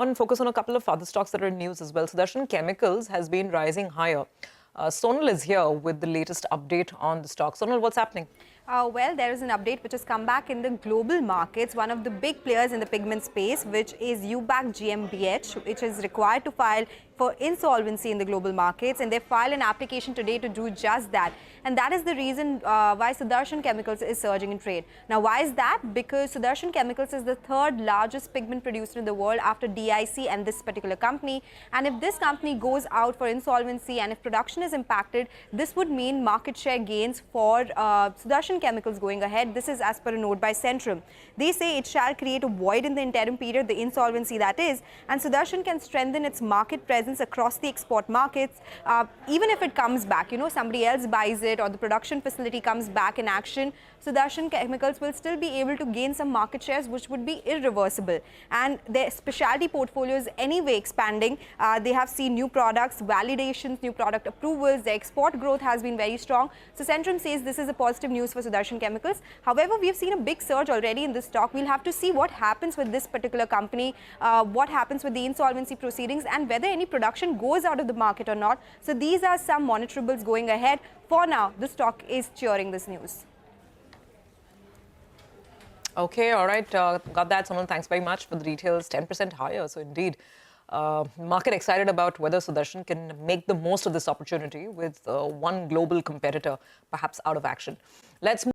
And focus on a couple of other stocks that are in news as well. Sudarshan Chemicals has been rising higher. Sonal is here with the latest update on the stock. Sonal, what's happening? Well, there is an update which has come back in the global markets. One of the big players in the pigment space, which is Heubach GmbH, which is required to file for insolvency in the global markets, and they filed an application today to do just that. And that is the reason why Sudarshan Chemicals is surging in trade. Now, why is that? Because Sudarshan Chemicals is the third largest pigment producer in the world after DIC and this particular company. And if this company goes out for insolvency and if production is impacted, this would mean market share gains for Sudarshan Chemicals going ahead. This is as per a note by Centrum. They say it shall create a void in the interim period, the insolvency that is, and Sudarshan can strengthen its market presence across the export markets. Even if it comes back, somebody else buys it or the production facility comes back in action, Sudarshan Chemicals will still be able to gain some market shares which would be irreversible. And their specialty portfolio is anyway expanding. They have seen new products, validations, new product approvals. Their export growth has been very strong. So Centrum says this is a positive news for Sudarshan Chemicals. However, we've seen a big surge already in this stock. We'll have to see what happens with this particular company, what happens with the insolvency proceedings, and whether any production goes out of the market or not. So these are some monitorables going ahead. For now, the stock is cheering this news. Okay, all right. Got that, Sonal. Thanks very much for the details. 10% higher. So indeed, market excited about whether Sudarshan can make the most of this opportunity with one global competitor perhaps out of action. Let's move